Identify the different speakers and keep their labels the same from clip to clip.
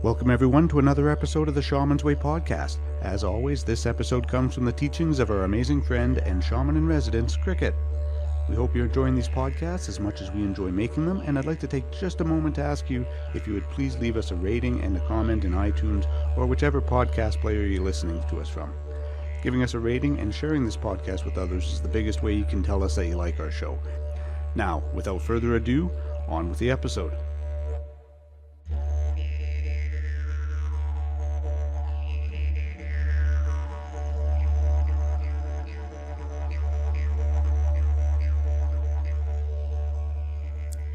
Speaker 1: Welcome everyone to another episode of the Shaman's Way podcast. As always, this episode comes from the teachings of our amazing friend and shaman in residence, Kriket. We hope you're enjoying these podcasts as much as we enjoy making them, and I'd like to take just a moment to ask you if you would please leave us a rating and a comment in iTunes or whichever podcast player you're listening to us from. Giving us a rating and sharing this podcast with others is the biggest way you can tell us that you like our show. Now, without further ado, on with the episode.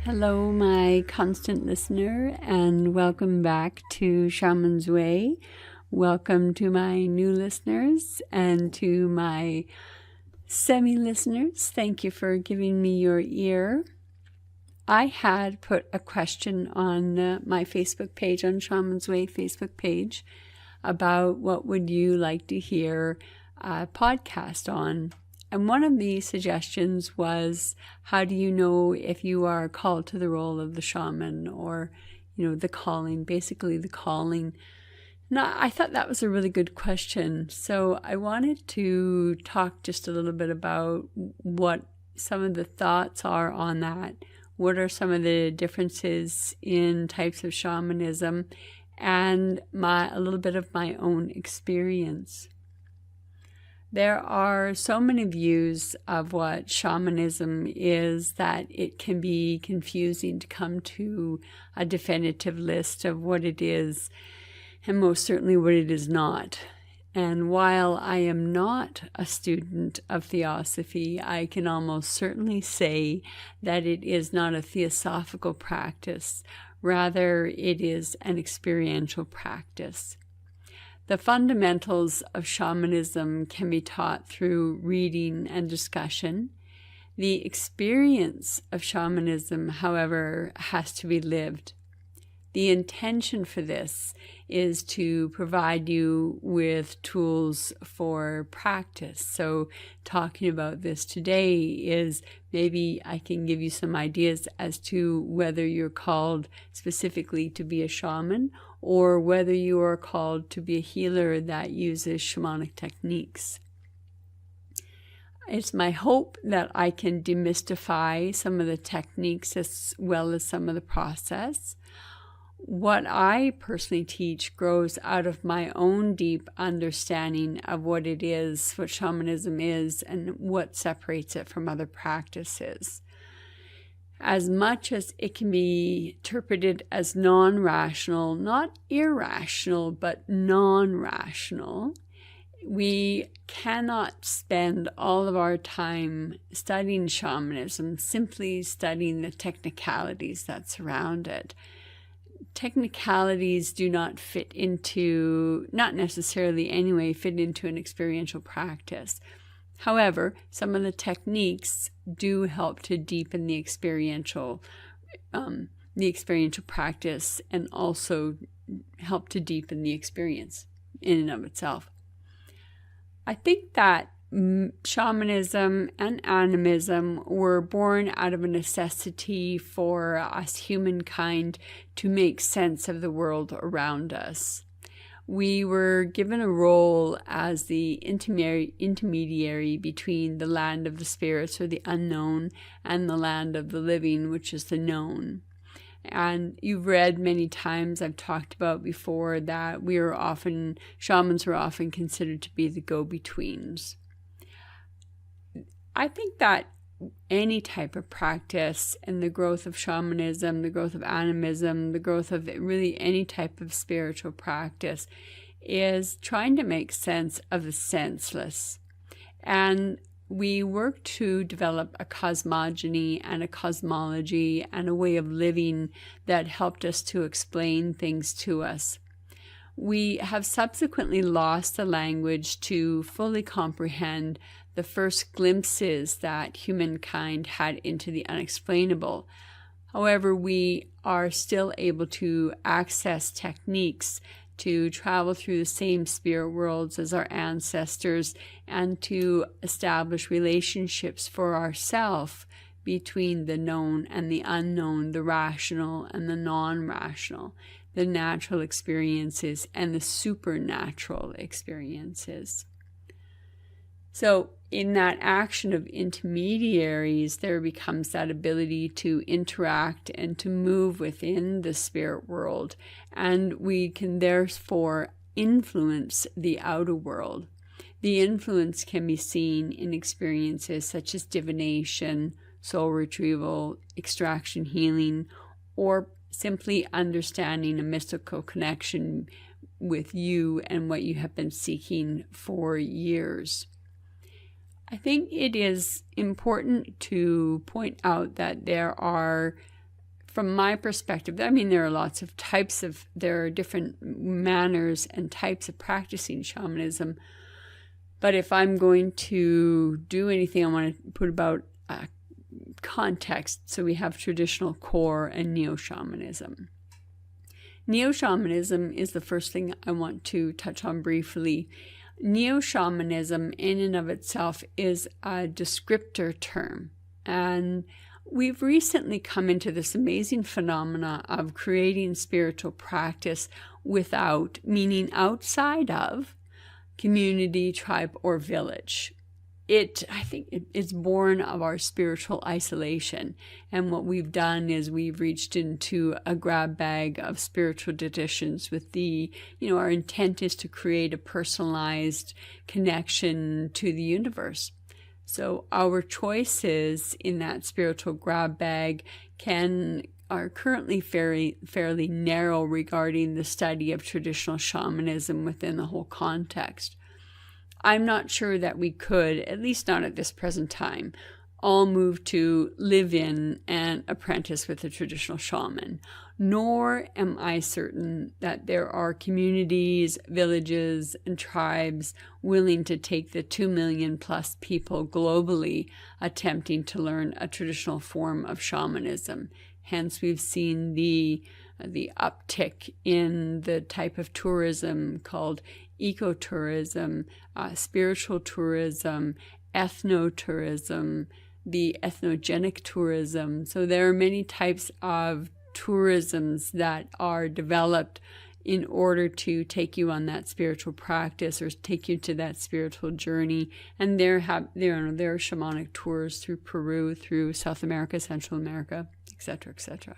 Speaker 2: Hello, my constant listener, and welcome back to Shaman's Way. Welcome to my new listeners and to my semi-listeners. Thank you for giving me your ear. I had put a question on my Facebook page, on Shaman's Way Facebook page, about what would you like to hear a podcast on. And one of the suggestions was, how do you know if you are called to the role of the shaman, or, the calling, basically the calling? Now, I thought that was a really good question. So I wanted to talk just a little bit about what some of the thoughts are on that. What are some of the differences in types of shamanism, and a little bit of my own experience. There are so many views of what shamanism is that it can be confusing to come to a definitive list of what it is, and most certainly what it is not. And while I am not a student of theosophy, I can almost certainly say that it is not a theosophical practice. Rather, it is an experiential practice. The fundamentals of shamanism can be taught through reading and discussion. The experience of shamanism, however, has to be lived. The intention for this is to provide you with tools for practice. So talking about this today is maybe I can give you some ideas as to whether you're called specifically to be a shaman, or whether you are called to be a healer that uses shamanic techniques. It's my hope that I can demystify some of the techniques as well as some of the process. What I personally teach grows out of my own deep understanding of what it is, what shamanism is, and what separates it from other practices. As much as it can be interpreted as non-rational, not irrational, but non-rational, we cannot spend all of our time studying shamanism, simply studying the technicalities that surround it. Technicalities do not fit into, not necessarily anyway, fit into an experiential practice. However, some of the techniques do help to deepen the experiential practice, and also help to deepen the experience in and of itself. I think that shamanism and animism were born out of a necessity for us humankind to make sense of the world around us. We were given a role as the intermediary between the land of the spirits, or the unknown, and the land of the living, which is the known. And you've read many times, I've talked about before, that shamans were often considered to be the go-betweens. I think that any type of practice, and the growth of shamanism, the growth of animism, the growth of really any type of spiritual practice, is trying to make sense of the senseless. And we work to develop a cosmogony and a cosmology and a way of living that helped us to explain things to us. We have subsequently lost the language to fully comprehend the first glimpses that humankind had into the unexplainable. However, we are still able to access techniques to travel through the same spirit worlds as our ancestors, and to establish relationships for ourselves between the known and the unknown, the rational and the non-rational. the natural experiences and the supernatural experiences. So in that action of intermediaries, there becomes that ability to interact and to move within the spirit world, and we can therefore influence the outer world. The influence can be seen in experiences such as divination, soul retrieval, extraction healing, or simply understanding a mystical connection with you and what you have been seeking for years. I think it is important to point out that there are, from my perspective, there are different manners and types of practicing shamanism. But if I'm going to do anything, I want to put about context. So we have traditional core and neo-shamanism. Neo-shamanism is the first thing I want to touch on briefly. Neo-shamanism in and of itself is a descriptor term, and we've recently come into this amazing phenomena of creating spiritual practice without, meaning outside of, community, tribe, or village. I think it's born of our spiritual isolation. And what we've done is we've reached into a grab bag of spiritual traditions with our intent is to create a personalized connection to the universe. So our choices in that spiritual grab bag are currently fairly narrow regarding the study of traditional shamanism within the whole context. I'm not sure that we could, at least not at this present time, all move to live in and apprentice with a traditional shaman, nor am I certain that there are communities, villages, and tribes willing to take the 2 million plus people globally attempting to learn a traditional form of shamanism. Hence, we've seen the uptick in the type of tourism called ecotourism, spiritual tourism, ethnotourism, the ethnogenic tourism. So there are many types of tourisms that are developed in order to take you on that spiritual practice or take you to that spiritual journey. And there are shamanic tours through Peru, through South America, Central America, etc., etc.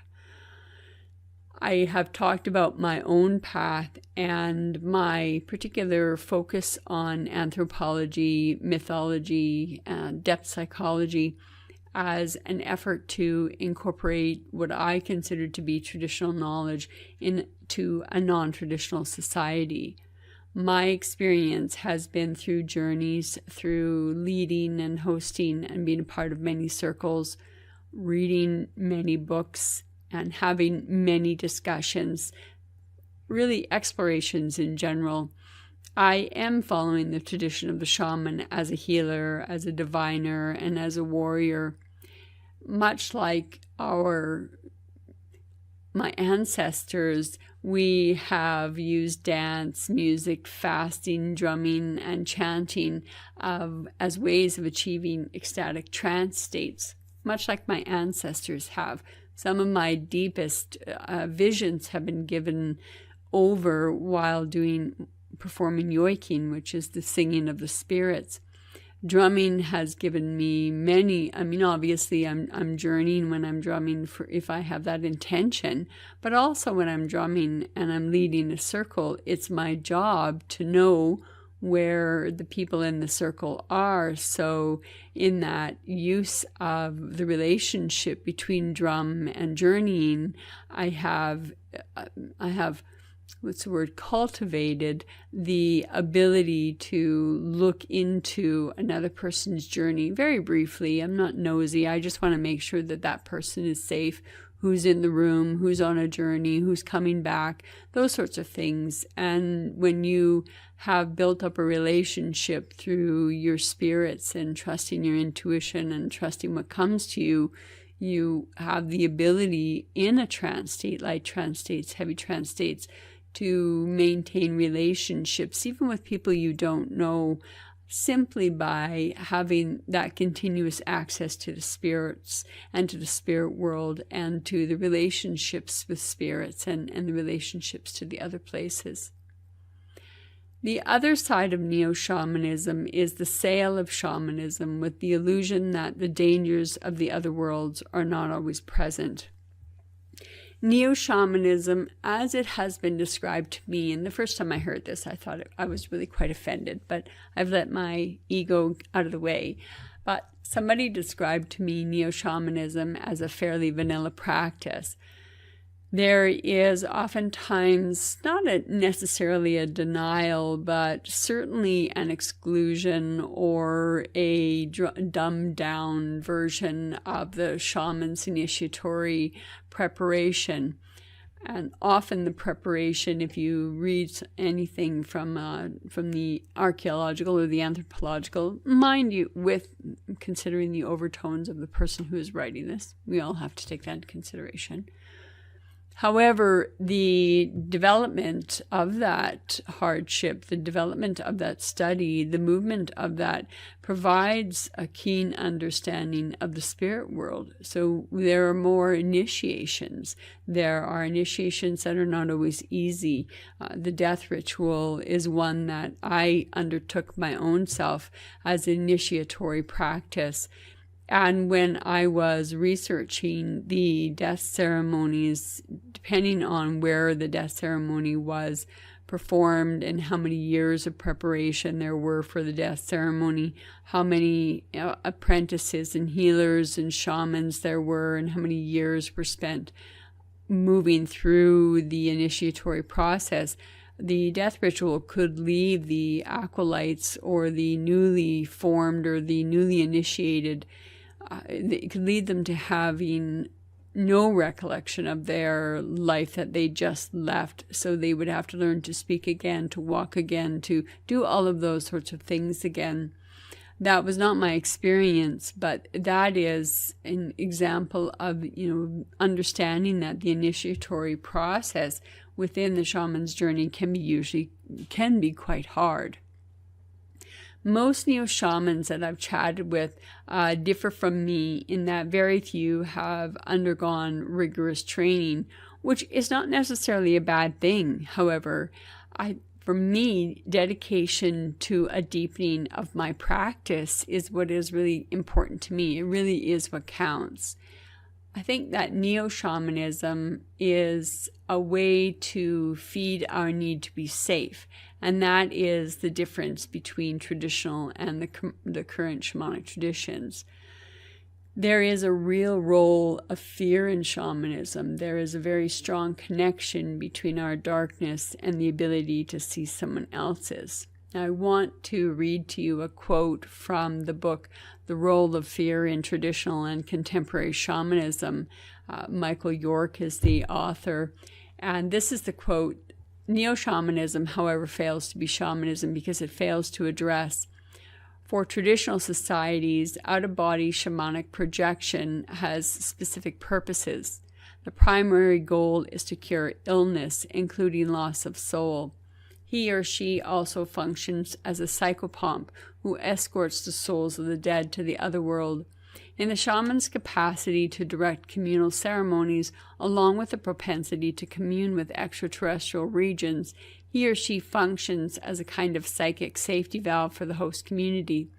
Speaker 2: I have talked about my own path and my particular focus on anthropology, mythology, and depth psychology as an effort to incorporate what I consider to be traditional knowledge into a non-traditional society. My experience has been through journeys, through leading and hosting and being a part of many circles, reading many books, and having many discussions, really explorations in general. I am following the tradition of the shaman as a healer, as a diviner, and as a warrior. Much like my ancestors, we have used dance, music, fasting, drumming, and chanting as ways of achieving ecstatic trance states, much like my ancestors have. Some of my deepest visions have been given over while performing yoiking, which is the singing of the spirits. Drumming has given me many. Obviously, I'm journeying when I'm drumming if I have that intention, but also when I'm drumming and I'm leading a circle, it's my job to know where the people in the circle are. So in that use of the relationship between drum and journeying, I have cultivated the ability to look into another person's journey very briefly. I'm not nosy. I just want to make sure that that person is safe, who's in the room, who's on a journey, who's coming back, those sorts of things. And when you have built up a relationship through your spirits and trusting your intuition and trusting what comes to you, you have the ability in a trance state, light trance states, heavy trance states, to maintain relationships, even with people you don't know, simply by having that continuous access to the spirits and to the spirit world and to the relationships with spirits and the relationships to the other places. The other side of neo-shamanism is the sale of shamanism with the illusion that the dangers of the other worlds are not always present. Neo-shamanism, as it has been described to me, and the first time I heard this, I thought I was really quite offended, but I've let my ego out of the way. But somebody described to me neo-shamanism as a fairly vanilla practice. There is oftentimes not necessarily a denial, but certainly an exclusion or a dumbed down version of the shaman's initiatory preparation. And often the preparation, if you read anything from the archaeological or the anthropological, mind you, with considering the overtones of the person who is writing this, we all have to take that into consideration. However, the development of that hardship, the development of that study, the movement of that provides a keen understanding of the spirit world. So there are more initiations. There are initiations that are not always easy. The death ritual is one that I undertook my own self as an initiatory practice. And when I was researching the death ceremonies, depending on where the death ceremony was performed and how many years of preparation there were for the death ceremony, how many apprentices and healers and shamans there were, and how many years were spent moving through the initiatory process, the death ritual could leave the acolytes or the newly formed or the newly initiated, it could lead them to having no recollection of their life that they just left. So they would have to learn to speak again, to walk again, to do all of those sorts of things again. That was not my experience, but that is an example of, understanding that the initiatory process within the shaman's journey can be quite hard. Most neo-shamans that I've chatted with differ from me in that very few have undergone rigorous training, which is not necessarily a bad thing. However, for me, dedication to a deepening of my practice is what is really important to me. It really is what counts. I think that neo-shamanism is a way to feed our need to be safe. And that is the difference between traditional and the current shamanic traditions. There is a real role of fear in shamanism. There is a very strong connection between our darkness and the ability to see someone else's. I want to read to you a quote from the book, The Role of Fear in Traditional and Contemporary Shamanism. Michael York is the author. And this is the quote: "Neo-shamanism, however, fails to be shamanism because it fails to address. For traditional societies, out-of-body shamanic projection has specific purposes. The primary goal is to cure illness, including loss of soul. He or she also functions as a psychopomp who escorts the souls of the dead to the other world. In the shaman's capacity to direct communal ceremonies, along with the propensity to commune with extraterrestrial regions, he or she functions as a kind of psychic safety valve for the host community.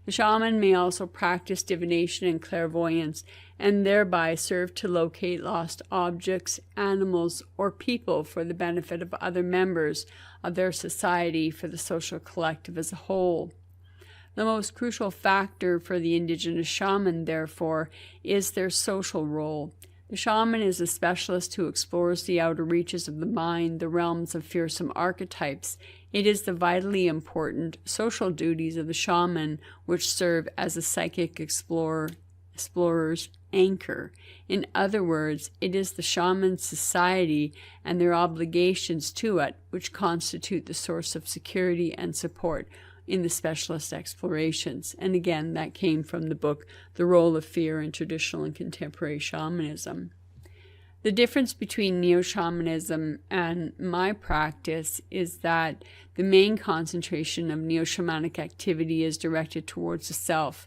Speaker 2: The shaman may also practice divination and clairvoyance, and thereby serve to locate lost objects, animals, or people for the benefit of other members of their society, for the social collective as a whole. The most crucial factor for the indigenous shaman, therefore, is their social role. The shaman is a specialist who explores the outer reaches of the mind, the realms of fearsome archetypes. It is the vitally important social duties of the shaman which serve as a psychic explorer's anchor. In other words, it is the shaman's society and their obligations to it which constitute the source of security and support in the specialist explorations." And again, that came from the book, The Role of Fear in Traditional and Contemporary Shamanism. The difference between neo-shamanism and my practice is that the main concentration of neo-shamanic activity is directed towards the self.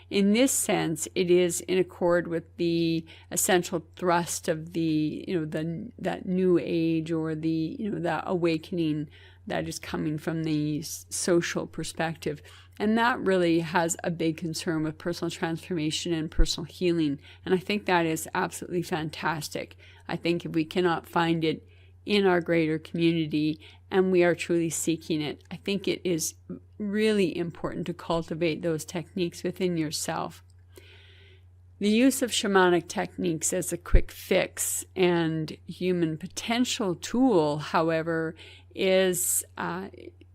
Speaker 2: In this sense, it is in accord with the essential thrust of that new age, or that awakening that is coming from the social perspective. And that really has a big concern with personal transformation and personal healing. And I think that is absolutely fantastic. I think if we cannot find it in our greater community and we are truly seeking it, I think it is really important to cultivate those techniques within yourself. The use of shamanic techniques as a quick fix and human potential tool, however, is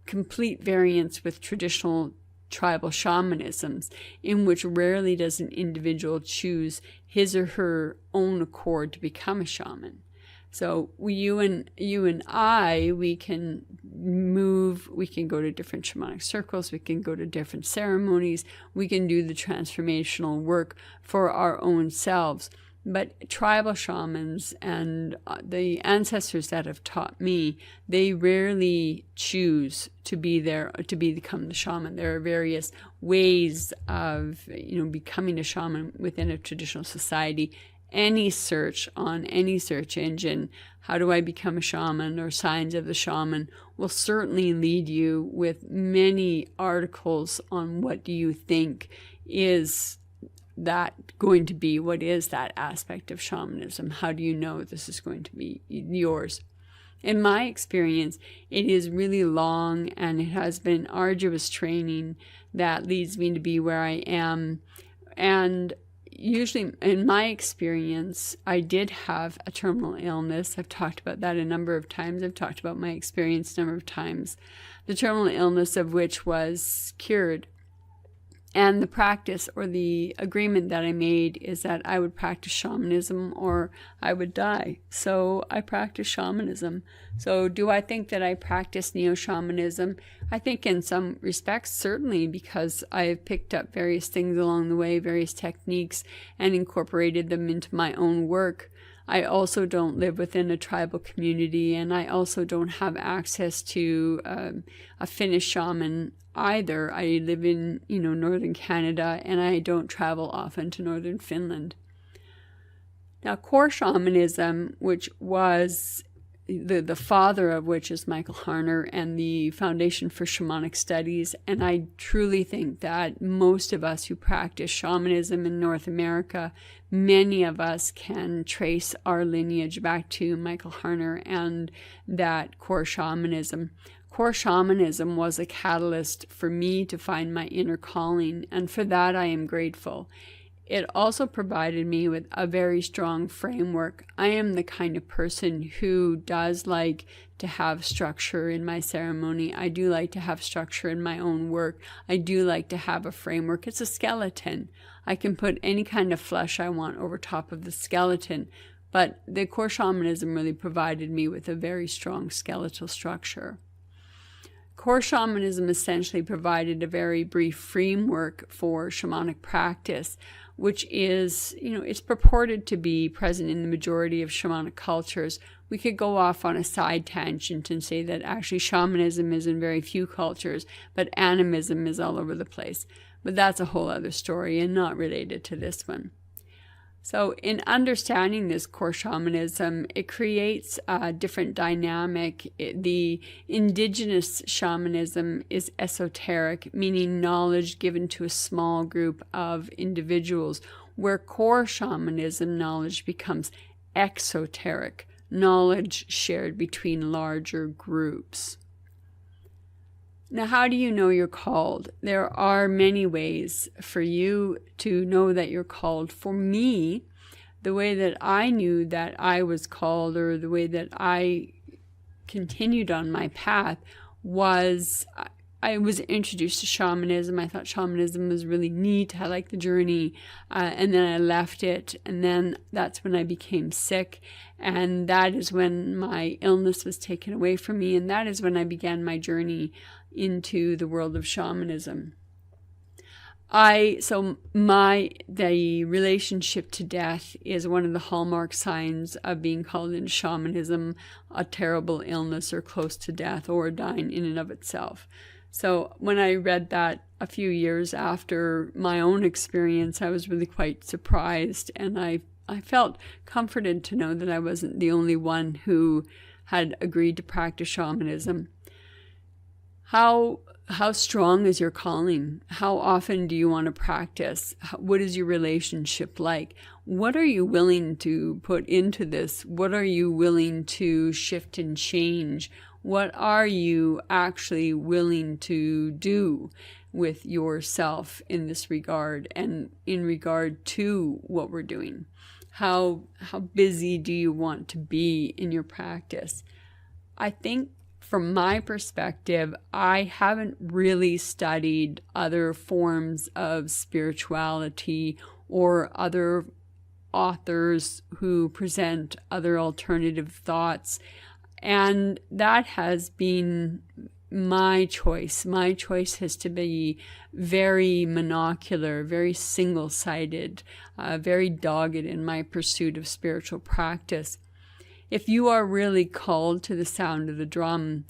Speaker 2: complete variance with traditional tribal shamanisms, in which rarely does an individual choose his or her own accord to become a shaman. So you and I, we can move, we can go to different shamanic circles, we can go to different ceremonies, we can do the transformational work for our own selves. But tribal shamans and the ancestors that have taught me, they rarely choose to become the shaman. There are various ways of becoming a shaman within a traditional society. Any search on any search engine, how do I become a shaman, or signs of the shaman, will certainly lead you with many articles on what do you think is that going to be, what is that aspect of shamanism? How do you know this is going to be yours? In my experience, it is really long, and it has been arduous training that leads me to be where I am. And usually, in my experience, I did have a terminal illness. I've talked about that a number of times. I've talked about my experience a number of times. The terminal illness of which was cured. And the practice, or the agreement that I made, is that I would practice shamanism or I would die. So I practice shamanism. So do I think that I practice neo-shamanism? I think in some respects, certainly, because I've picked up various things along the way, various techniques, and incorporated them into my own work. I also don't live within a tribal community, and I also don't have access to a Finnish shaman either. I live in, northern Canada, and I don't travel often to northern Finland. Now, core shamanism, which was the father of which is Michael Harner, and the foundation for shamanic studies, and I truly think that most of us who practice shamanism in North America, many of us can trace our lineage back to Michael Harner and that core shamanism. Core shamanism was a catalyst for me to find my inner calling, and for that I am grateful. It also provided me with a very strong framework. I am the kind of person who does like to have structure in my ceremony. I do like to have structure in my own work. I do like to have a framework. It's a skeleton. I can put any kind of flesh I want over top of the skeleton, but the core shamanism really provided me with a very strong skeletal structure. Core shamanism essentially provided a very brief framework for shamanic practice, which is, it's purported to be present in the majority of shamanic cultures. We could go off on a side tangent and say that actually shamanism is in very few cultures, but animism is all over the place. But that's a whole other story and not related to this one. So in understanding this core shamanism, it creates a different dynamic. The indigenous shamanism is esoteric, meaning knowledge given to a small group of individuals, where core shamanism knowledge becomes exoteric, knowledge shared between larger groups. Now, how do you know you're called? There are many ways for you to know that you're called. For me, the way that I knew that I was called, or the way that I continued on my path, was I was introduced to shamanism. I thought shamanism was really neat. I liked the journey. And then I left it. And then that's when I became sick. And that is when my illness was taken away from me. And that is when I began my journey into the world of shamanism. The relationship to death is one of the hallmark signs of being called into shamanism, a terrible illness or close to death or dying in and of itself. So when I read that a few years after my own experience, I was really quite surprised, and I felt comforted to know that I wasn't the only one who had agreed to practice shamanism. How strong is your calling? How often do you want to practice? What is your relationship like? What are you willing to put into this? What are you willing to shift and change? What are you actually willing to do with yourself in this regard and in regard to what we're doing? How busy do you want to be in your practice? I think from my perspective, I haven't really studied other forms of spirituality or other authors who present other alternative thoughts. And that has been my choice. My choice has to be very monocular, very single-sided, very dogged in my pursuit of spiritual practice. If you are really called to the sound of the drum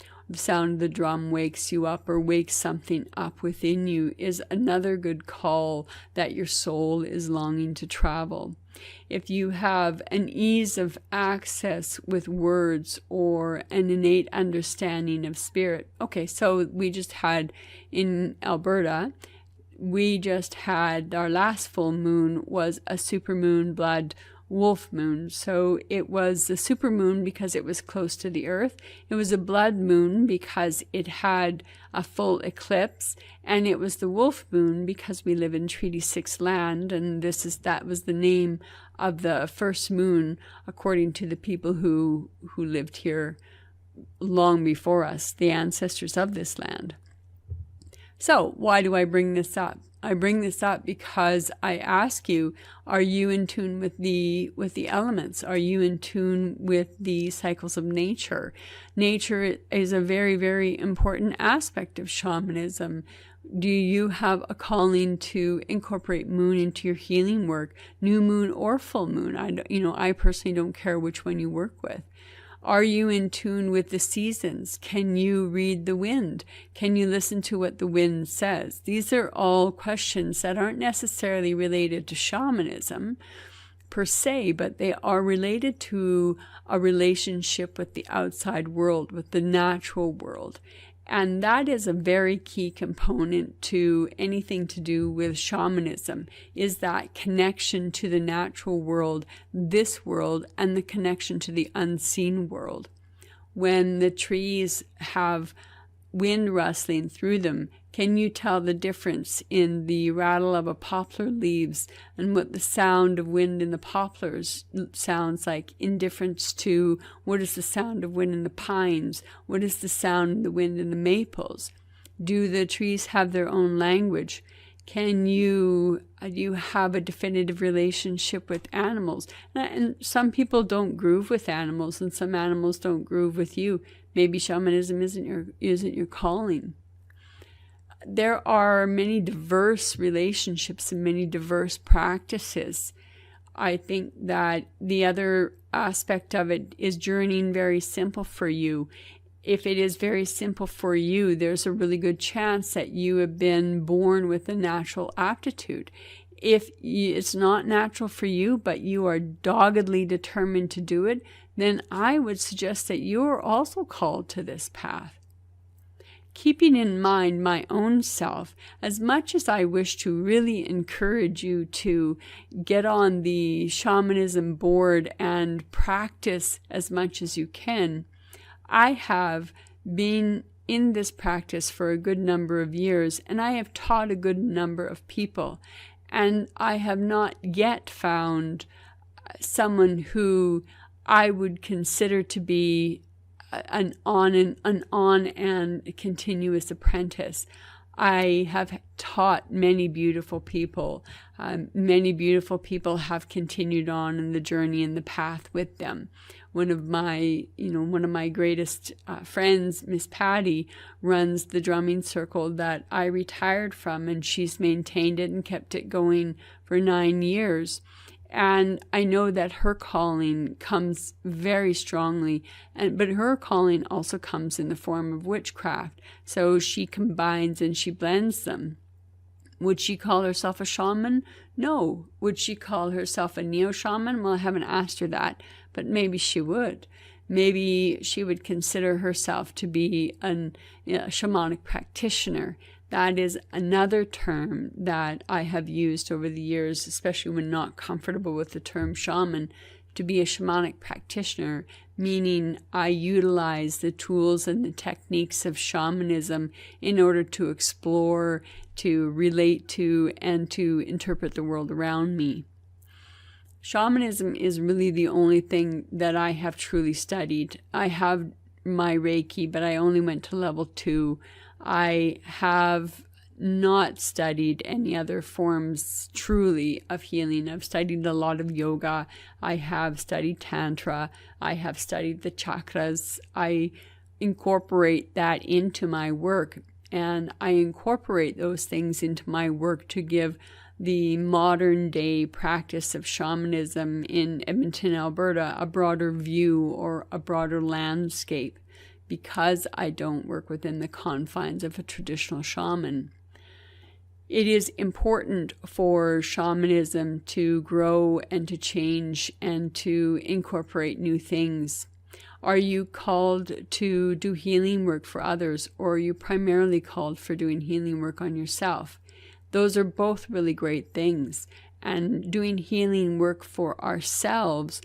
Speaker 2: wakes you up or wakes something up within you, is another good call that your soul is longing to travel. If you have an ease of access with words or an innate understanding of spirit. Okay, so we just had in Alberta, our last full moon was a supermoon blood wolf moon. So it was a supermoon because it was close to the earth. It was a blood moon because it had a full eclipse, and it was the wolf moon because we live in Treaty 6 land, and that was the name of the first moon according to the people who lived here long before us, the ancestors of this land. So why do I bring this up? I bring this up because I ask you, are you in tune with the elements? Are you in tune with the cycles of nature? Nature is a very, very important aspect of shamanism. Do you have a calling to incorporate moon into your healing work, new moon or full moon? I personally don't care which one you work with. Are you in tune with the seasons? Can you read the wind? Can you listen to what the wind says? These are all questions that aren't necessarily related to shamanism per se, but they are related to a relationship with the outside world, with the natural world. And that is a very key component to anything to do with shamanism, is that connection to the natural world, this world, and the connection to the unseen world. When the trees have wind rustling through them, can you tell the difference in the rattle of a poplar leaves and what the sound of wind in the poplars sounds like, in difference to what is the sound of wind in the pines? What is the sound of the wind in the maples? Do the trees have their own language? Do you have a definitive relationship with animals? And some people don't groove with animals, and some animals don't groove with you. Maybe shamanism isn't your calling. There are many diverse relationships and many diverse practices. I think that the other aspect of it is journeying very simple for you. If it is very simple for you, there's a really good chance that you have been born with a natural aptitude. If it's not natural for you, but you are doggedly determined to do it, then I would suggest that you are also called to this path. Keeping in mind my own self, as much as I wish to really encourage you to get on the shamanism board and practice as much as you can, I have been in this practice for a good number of years, and I have taught a good number of people, and I have not yet found someone who I would consider to be an on and continuous apprentice. I have taught many beautiful people. Many beautiful people have continued on in the journey and the path with them. One of my greatest friends, Miss Patty, runs the drumming circle that I retired from, and she's maintained it and kept it going for 9 years. And I know that her calling comes very strongly, but her calling also comes in the form of witchcraft. So she combines and she blends them. Would she call herself a shaman? No. Would she call herself a neo-shaman? Well, I haven't asked her that, but maybe she would. Maybe she would consider herself to be a shamanic practitioner. That is another term that I have used over the years, especially when not comfortable with the term shaman, to be a shamanic practitioner, meaning I utilize the tools and the techniques of shamanism in order to explore, to relate to, and to interpret the world around me. Shamanism is really the only thing that I have truly studied. I have my Reiki, but I only went to level 2. I have not studied any other forms truly of healing. I've studied a lot of yoga. I have studied Tantra. I have studied the chakras. I incorporate that into my work, and I incorporate those things into my work to give the modern day practice of shamanism in Edmonton, Alberta, a broader view or a broader landscape, because I don't work within the confines of a traditional shaman. It is important for shamanism to grow and to change and to incorporate new things. Are you called to do healing work for others, or are you primarily called for doing healing work on yourself? Those are both really great things. And doing healing work for ourselves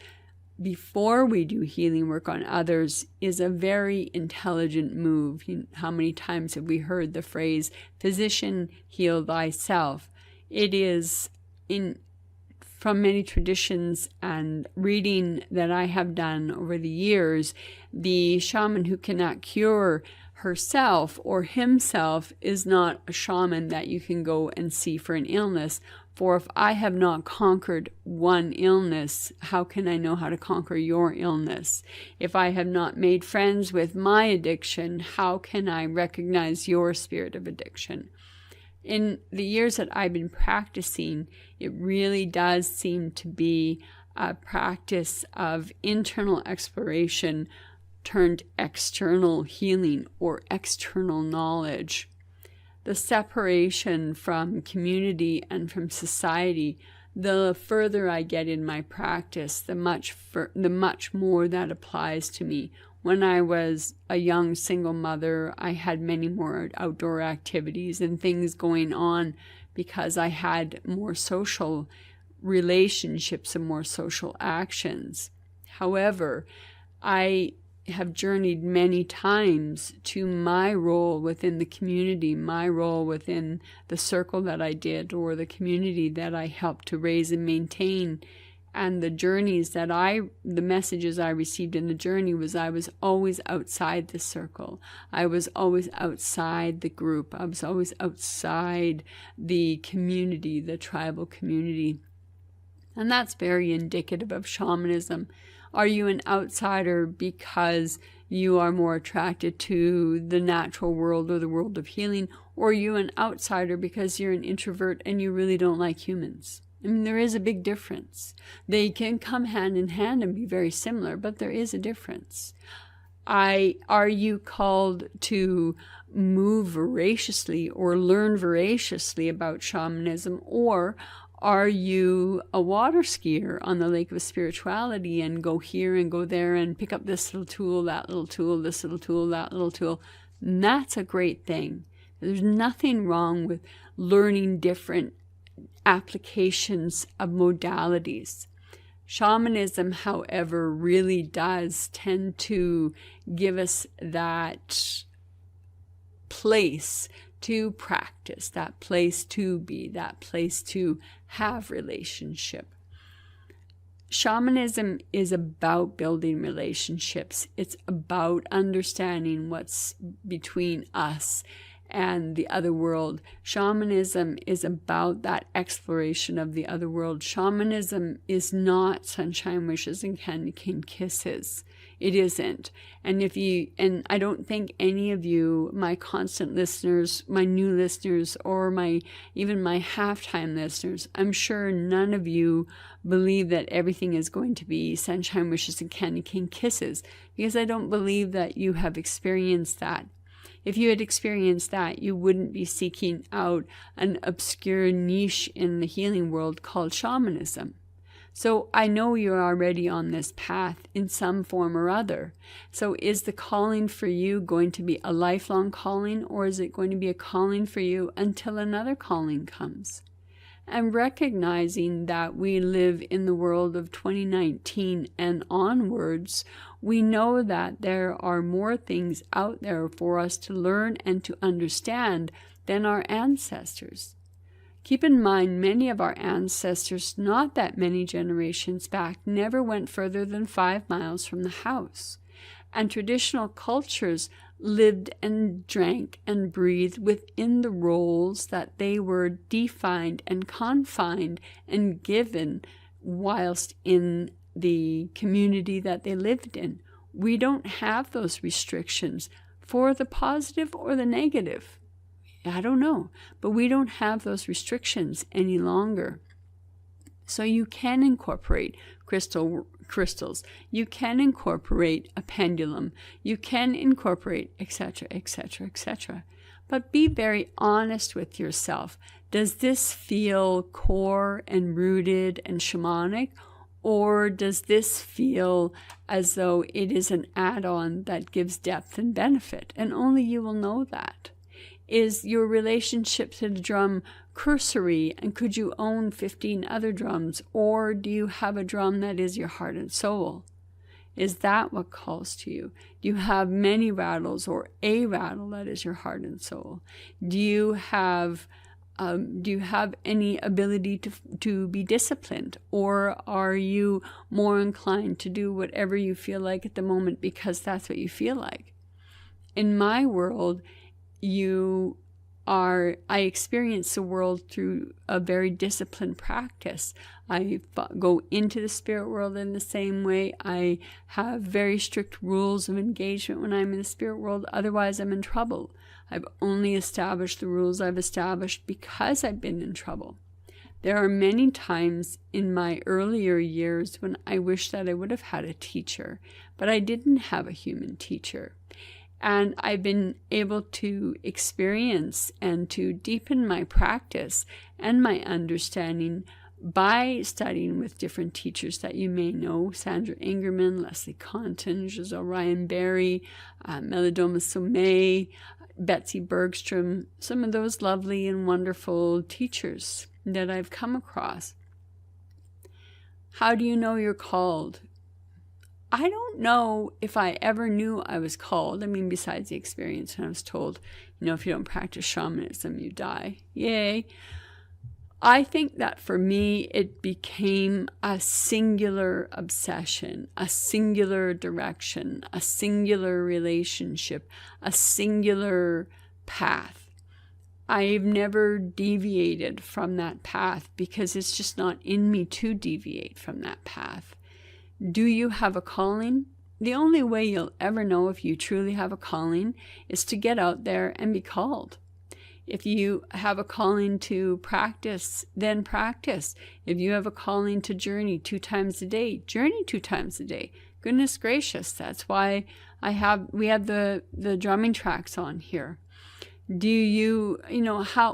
Speaker 2: before we do healing work on others is a very intelligent move. How many times have we heard the phrase, physician, heal thyself? It is from many traditions and reading that I have done over the years, the shaman who cannot cure herself or himself is not a shaman that you can go and see for an illness. For if I have not conquered one illness, how can I know how to conquer your illness? If I have not made friends with my addiction, how can I recognize your spirit of addiction? In the years that I've been practicing, it really does seem to be a practice of internal exploration turned external healing or external knowledge. The separation from community and from society, the further I get in my practice, the much more that applies to me. When I was a young single mother, I had many more outdoor activities and things going on because I had more social relationships and more social actions. However, I have journeyed many times to my role within the community, my role within the circle that I did or the community that I helped to raise and maintain. And the messages I received in the journey was I was always outside the circle. I was always outside the group. I was always outside the community, the tribal community. And that's very indicative of shamanism. Are you an outsider because you are more attracted to the natural world or the world of healing? Or are you an outsider because you're an introvert and you really don't like humans? I mean, there is a big difference. They can come hand in hand and be very similar, but there is a difference. Are you called to move voraciously or learn voraciously about shamanism, or are you a water skier on the lake of spirituality and go here and go there and pick up this little tool, that little tool, this little tool, that little tool? And that's a great thing. There's nothing wrong with learning different applications of modalities. Shamanism, however, really does tend to give us that place to practice, that place to be, that place to have relationship. Shamanism is about building relationships. It's about understanding what's between us and the other world. Shamanism is about that exploration of the other world. Shamanism is not sunshine wishes and candy cane kisses. It isn't. And I don't think any of you, my constant listeners, my new listeners, or even my half-time listeners, I'm sure none of you believe that everything is going to be sunshine wishes and candy cane kisses, because I don't believe that you have experienced that. If you had experienced that, you wouldn't be seeking out an obscure niche in the healing world called shamanism. So I know you're already on this path in some form or other. So is the calling for you going to be a lifelong calling, or is it going to be a calling for you until another calling comes? And recognizing that we live in the world of 2019 and onwards, we know that there are more things out there for us to learn and to understand than our ancestors. Keep in mind, many of our ancestors, not that many generations back, never went further than 5 miles from the house. And traditional cultures lived and drank and breathed within the roles that they were defined and confined and given whilst in the community that they lived in. We don't have those restrictions for the positive or the negative. I don't know, but we don't have those restrictions any longer. So you can incorporate crystals. You can incorporate a pendulum. You can incorporate etc., etc., etc. But be very honest with yourself. Does this feel core and rooted and shamanic? Or does this feel as though it is an add-on that gives depth and benefit? And only you will know that. Is your relationship to the drum cursory, and could you own 15 other drums? Or do you have a drum that is your heart and soul? Is that what calls to you? Do you have many rattles, or a rattle that is your heart and soul? Do you have any ability to be disciplined? Or are you more inclined to do whatever you feel like at the moment because that's what you feel like? In my world, I experience the world through a very disciplined practice. I go into the spirit world in the same way. I have very strict rules of engagement when I'm in the spirit world. Otherwise, I'm in trouble. I've only established the rules I've established because I've been in trouble. There are many times in my earlier years when I wish that I would have had a teacher, but I didn't have a human teacher. And I've been able to experience and to deepen my practice and my understanding by studying with different teachers that you may know: Sandra Ingerman, Leslie Conton, Giselle Ryan Barry, Melodoma Somé, Betsy Bergstrom, some of those lovely and wonderful teachers that I've come across. How do you know you're called? I don't know if I ever knew I was called. I mean, besides the experience when I was told, if you don't practice shamanism, you die. Yay. I think that for me, it became a singular obsession, a singular direction, a singular relationship, a singular path. I've never deviated from that path because it's just not in me to deviate from that path. Do you have a calling? The only way you'll ever know if you truly have a calling is to get out there and be called. If you have a calling to practice, then practice. If you have a calling to journey 2 times a day, journey 2 times a day. Goodness gracious, that's why we have the drumming tracks on here. Do you,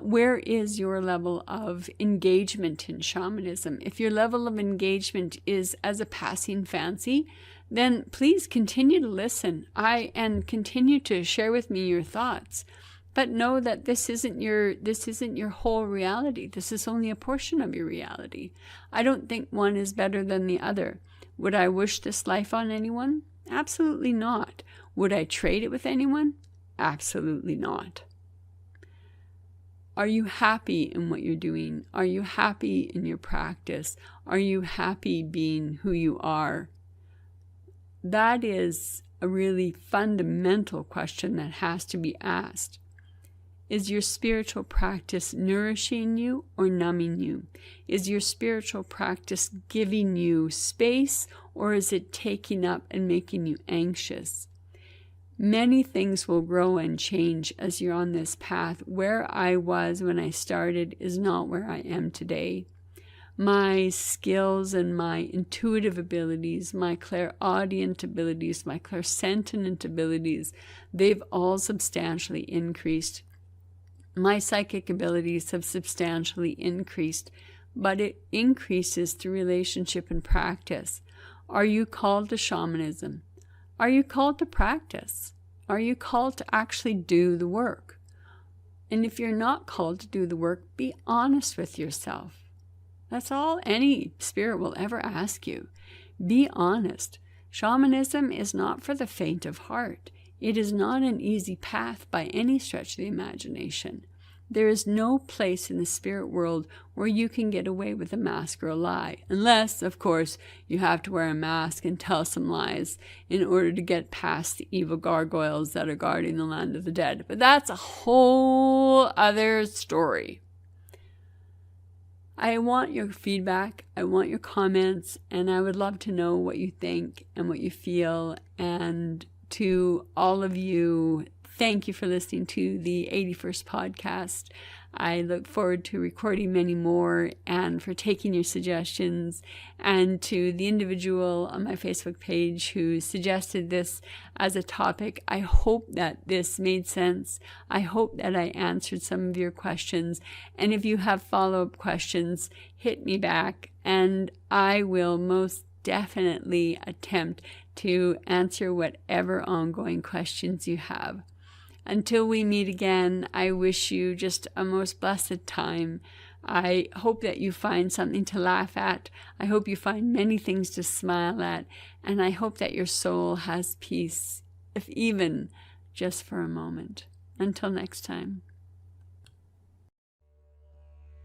Speaker 2: where is your level of engagement in shamanism? If your level of engagement is as a passing fancy, then please continue to listen and continue to share with me your thoughts. But know that this isn't your whole reality. This is only a portion of your reality. I don't think one is better than the other. Would I wish this life on anyone? Absolutely not. Would I trade it with anyone? Absolutely not. Are you happy in what you're doing? Are you happy in your practice? Are you happy being who you are? That is a really fundamental question that has to be asked. Is your spiritual practice nourishing you or numbing you? Is your spiritual practice giving you space, or is it taking up and making you anxious? Many things will grow and change as you're on this path. Where I was when I started is not where I am today. My skills and my intuitive abilities, my clairaudient abilities, my clairsentient abilities, they've all substantially increased. My psychic abilities have substantially increased, but it increases through relationship and practice. Are you called to shamanism? Are you called to practice? Are you called to actually do the work? And if you're not called to do the work, be honest with yourself. That's all any spirit will ever ask you. Be honest. Shamanism is not for the faint of heart. It is not an easy path by any stretch of the imagination. There is no place in the spirit world where you can get away with a mask or a lie, unless, of course, you have to wear a mask and tell some lies in order to get past the evil gargoyles that are guarding the land of the dead. But that's a whole other story. I want your feedback, I want your comments, and I would love to know what you think and what you feel. And to all of you, thank you for listening to the 81st podcast. I look forward to recording many more and for taking your suggestions. And to the individual on my Facebook page who suggested this as a topic, I hope that this made sense. I hope that I answered some of your questions. And if you have follow-up questions, hit me back and I will most definitely attempt to answer whatever ongoing questions you have. Until we meet again, I wish you just a most blessed time. I hope that you find something to laugh at. I hope you find many things to smile at. And I hope that your soul has peace, if even just for a moment. Until next time.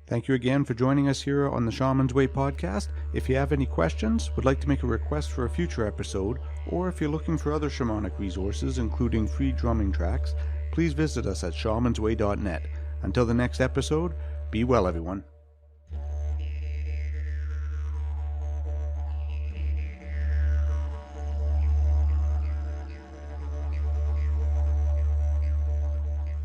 Speaker 1: Thank you again for joining us here on the Shaman's Way podcast. If you have any questions, would like to make a request for a future episode, or if you're looking for other shamanic resources, including free drumming tracks, please visit us at shamansway.net. Until the next episode, be well, everyone.